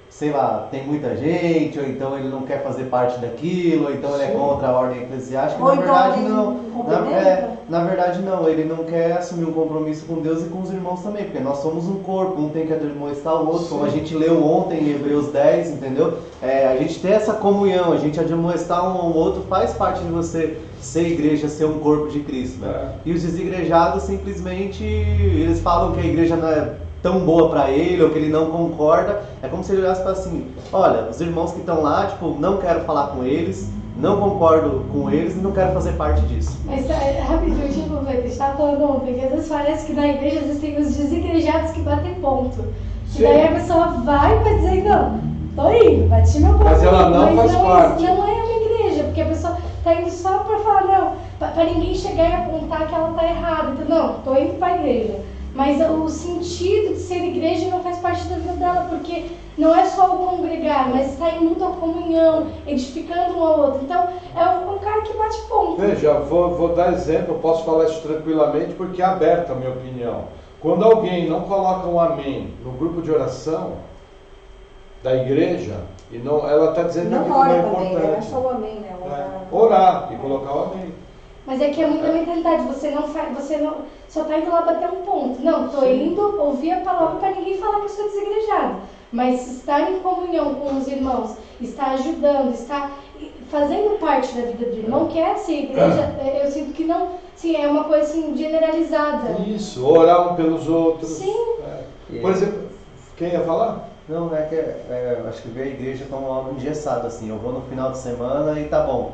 sei lá, tem muita gente, ou então ele não quer fazer parte daquilo, ou então ele é contra a ordem eclesiástica. Ou Na então verdade, ele não. não complementa. Na verdade, não. Ele não quer assumir um compromisso com Deus e com os irmãos também, porque nós somos um corpo, um tem que admoestar o outro, como a gente leu ontem em Hebreus 10, entendeu? A gente tem essa comunhão, a gente admoestar um ao outro faz parte de você ser igreja, ser um corpo de Cristo, né? E os desigrejados simplesmente, eles falam que a igreja não é tão boa para ele, ou que ele não concorda. É como se ele olhasse para assim, olha, os irmãos que estão lá, tipo, não quero falar com eles, não concordo com eles e não quero fazer parte disso. Mas rapidinho, tipo, a gente estava falando ontem, que às vezes parece que na igreja existem os desigrejados que batem ponto. E daí a pessoa vai para dizer, não, tô indo, bati meu ponto. Mas ela não faz parte. Não é uma igreja, porque a pessoa tá indo só para falar, não, para ninguém chegar e apontar que ela tá errada. Então, não, tô indo para a igreja. Mas o sentido de ser igreja não faz parte da vida dela, porque não é só o congregar, mas está em muita comunhão, edificando um ao outro. Então, é um cara que bate ponto. Veja, vou dar exemplo, eu posso falar isso tranquilamente porque é aberta a minha opinião. Quando alguém não coloca um amém no grupo de oração da igreja, e não, ela está dizendo que Não aquilo não ora é também, né? Não é importante. só o amém, né? Orar e colocar o amém. Mas é que é muita mentalidade, você não só tá indo lá bater um ponto. Não, tô indo ouvir a palavra para ninguém falar que eu sou desigrejado. Mas estar em comunhão com os irmãos, estar ajudando, estar fazendo parte da vida do irmão, que é ser igreja, eu sinto que não, sim, é uma coisa assim generalizada. Isso, orar um pelos outros. Sim. Por exemplo, quem ia falar? Não, é que acho que ver a igreja como algo engessado, assim, eu vou no final de semana e tá bom.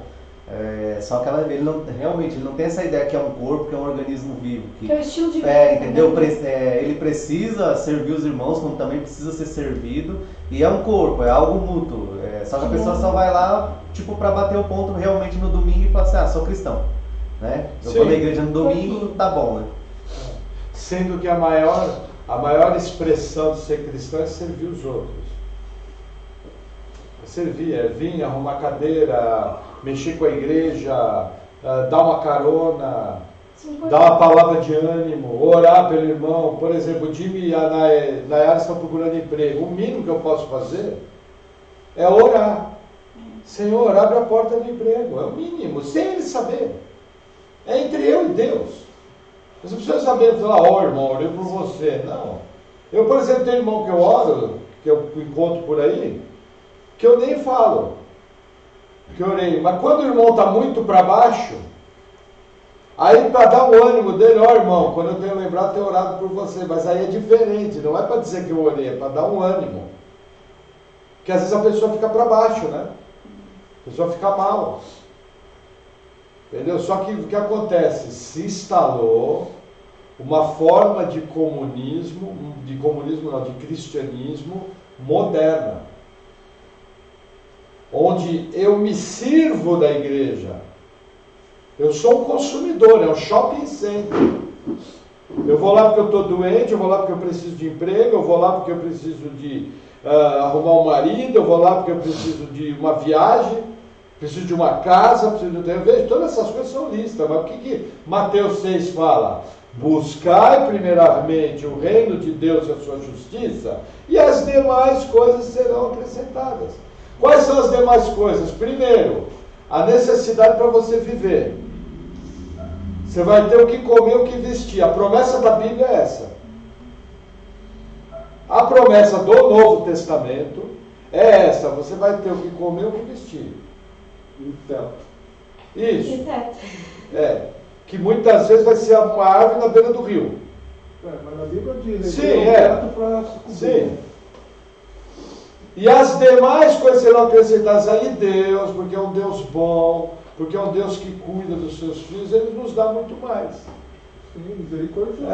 Só que ele não tem essa ideia que é um corpo, que é um organismo vivo. Que é o estilo de vida. Entendeu? Ele precisa servir os irmãos, como também precisa ser servido, e é um corpo, é algo mútuo. Só que a pessoa só vai lá, tipo, pra bater o ponto realmente no domingo e falar assim, ah, sou cristão. Né? Eu vou na igreja no domingo, tá bom, né? Sendo que a maior expressão de ser cristão é servir os outros. É servir, é vir, arrumar cadeira, mexer com a igreja, dar uma carona, dar uma palavra de ânimo, orar pelo irmão. Por exemplo, o Jimmy e a Nayara estão procurando emprego. O mínimo que eu posso fazer é orar. Senhor, abre a porta do emprego. É o mínimo, sem ele saber. É entre eu e Deus. Você precisa saber falar, irmão, orei por você. Não. Eu, por exemplo, tenho irmão que eu oro, que eu encontro por aí, que eu nem falo que orei. Mas quando o irmão está muito para baixo, aí para dar o ânimo dele, irmão, quando eu tenho lembrado, tenho orado por você. Mas aí é diferente, não é para dizer que eu orei, é para dar um ânimo. Porque às vezes a pessoa fica para baixo, né? A pessoa fica mal. Entendeu? Só que o que acontece? Se instalou uma forma de cristianismo moderna, onde eu me sirvo da igreja. Eu sou um consumidor, é um shopping center. Eu vou lá porque eu estou doente, eu vou lá porque eu preciso de emprego, eu vou lá porque eu preciso de arrumar um marido, eu vou lá porque eu preciso de uma viagem, preciso de uma casa, preciso de... Eu vejo, todas essas coisas são listas, mas o que Mateus 6 fala? Buscai primeiramente o reino de Deus e a sua justiça, e as demais coisas serão acrescentadas. Quais são as demais coisas? Primeiro, a necessidade para você viver. Você vai ter o que comer, o que vestir. A promessa da Bíblia é essa. A promessa do Novo Testamento é essa. Você vai ter o que comer, o que vestir. Então. Isso. Que muitas vezes vai ser uma árvore na beira do rio. Mas na Bíblia diz, sim, para sim. E as demais coisas serão acrescentadas aí Deus, porque é um Deus bom, porque é um Deus que cuida dos seus filhos, Ele nos dá muito mais. Sim, misericordioso.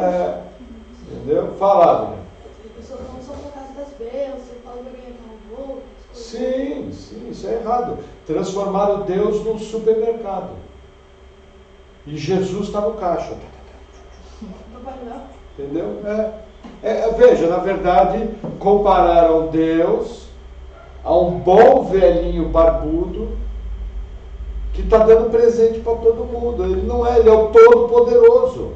Entendeu? Fala, Adriana. As pessoas não são por causa das bênçãos, falam que alguém é malvado. Sim, isso é errado. Transformaram Deus num supermercado. E Jesus está no caixa. Entendeu? Veja, na verdade, compararam Deus a um bom velhinho barbudo que está dando presente para todo mundo. Ele não é, ele é o Todo-Poderoso.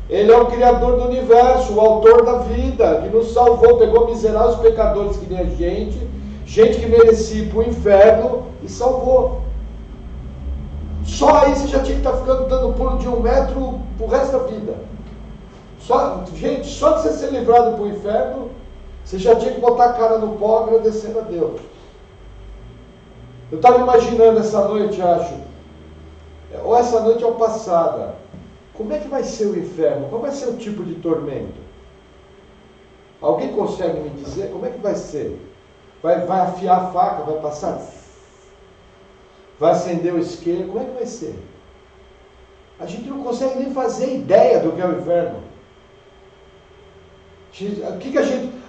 Ele é o Criador do Universo, o Autor da vida, que nos salvou, pegou miseráveis pecadores que nem a gente que merecia ir para o inferno e salvou. Só aí você já tinha que estar ficando dando pulo de 1 metro pro resto da vida. Só de você ser livrado para o inferno, você já tinha que botar a cara no pó agradecendo a Deus. Eu estava imaginando essa noite, acho, ou essa noite ou passada, como é que vai ser o inferno? Qual vai ser o tipo de tormento? Alguém consegue me dizer como é que vai ser? Vai afiar a faca, vai passar? Vai acender o isqueiro? Como é que vai ser? A gente não consegue nem fazer ideia do que é o inferno.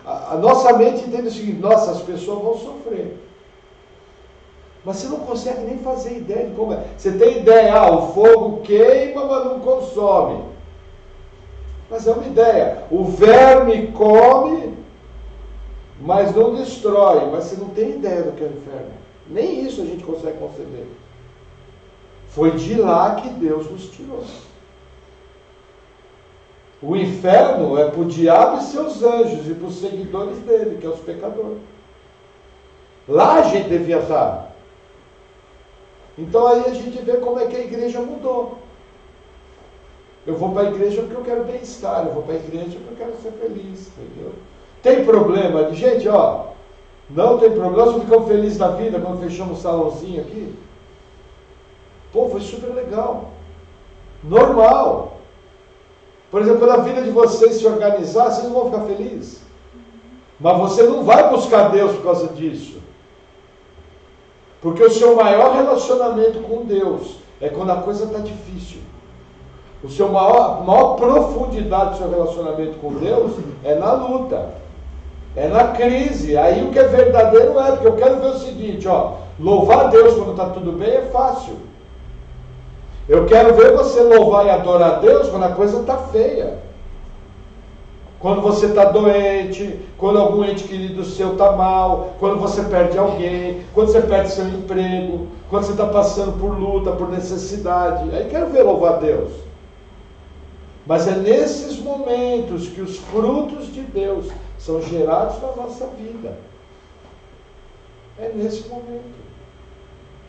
A nossa mente entende o seguinte: nossa, as pessoas vão sofrer. Mas você não consegue nem fazer ideia de como é. Você tem ideia, o fogo queima, mas não consome. Mas é uma ideia. O verme come, mas não destrói. Mas você não tem ideia do que é o inferno. Nem isso a gente consegue conceber. Foi de lá que Deus nos tirou. O inferno é para o diabo e seus anjos e para os seguidores dele, que é os pecadores. Lá a gente devia estar. Então aí a gente vê como é que a igreja mudou. Eu vou para a igreja porque eu quero bem-estar, eu vou para a igreja porque eu quero ser feliz, entendeu? Tem problema? Gente, não tem problema, nós ficamos felizes da vida quando fechamos o salãozinho aqui. Pô, foi super legal. Normal. Por exemplo, quando a vida de vocês se organizar, vocês não vão ficar felizes. Mas você não vai buscar Deus por causa disso. Porque o seu maior relacionamento com Deus é quando a coisa está difícil. O seu maior profundidade do seu relacionamento com Deus é na luta. É na crise. Aí o que é verdadeiro é, porque eu quero ver o seguinte, ó, louvar a Deus quando está tudo bem é fácil. Eu quero ver você louvar e adorar a Deus quando a coisa está feia. Quando você está doente, quando algum ente querido seu está mal, quando você perde alguém, quando você perde seu emprego, quando você está passando por luta, por necessidade. Aí quero ver louvar a Deus. Mas é nesses momentos que os frutos de Deus são gerados na nossa vida. É nesse momento.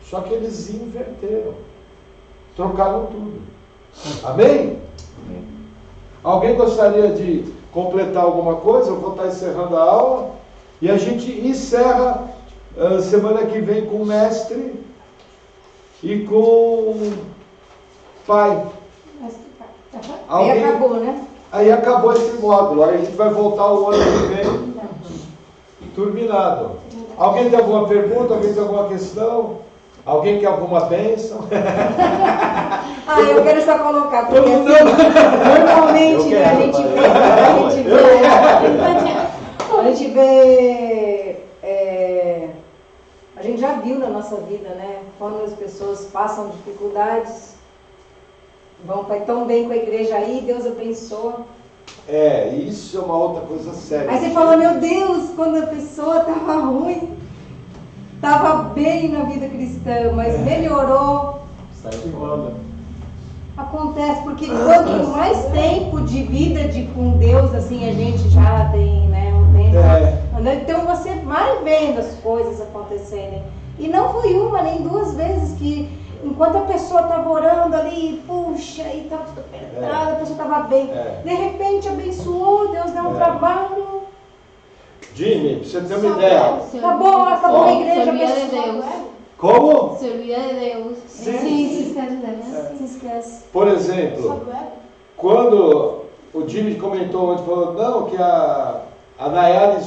Só que eles inverteram. Trocaram tudo. Amém? Alguém gostaria de completar alguma coisa? Eu vou estar encerrando a aula. E a gente encerra semana que vem com o mestre e com o pai. Aí acabou, né? Aí acabou esse módulo. Aí a gente vai voltar o ano que vem turbinado. Alguém tem alguma pergunta? Alguém tem alguma questão? Alguém quer alguma bênção? Eu quero só colocar, porque assim, normalmente a gente já viu na nossa vida, né? Quando as pessoas passam dificuldades, vão tão bem com a igreja aí, Deus abençoa. Isso é uma outra coisa séria. Aí você fala, meu Deus, quando a pessoa estava ruim, estava bem na vida cristã, mas melhorou. Acontece, porque quanto mais tempo de vida com Deus, assim, a gente já tem, né, um tempo. Então você vai vendo as coisas acontecerem. E não foi uma, nem duas vezes que, enquanto a pessoa estava orando ali, puxa, e estava tudo apertado, a pessoa estava bem. De repente abençoou, Deus deu um trabalho. Jimmy, pra você ter uma ideia. Acabou a igreja. Se olvida de Deus. Como? Se olvida de Deus. Sim. Se esquece de Deus. Se esquece. Por exemplo, quando o Jimmy comentou ontem, falou, não, que a Nayara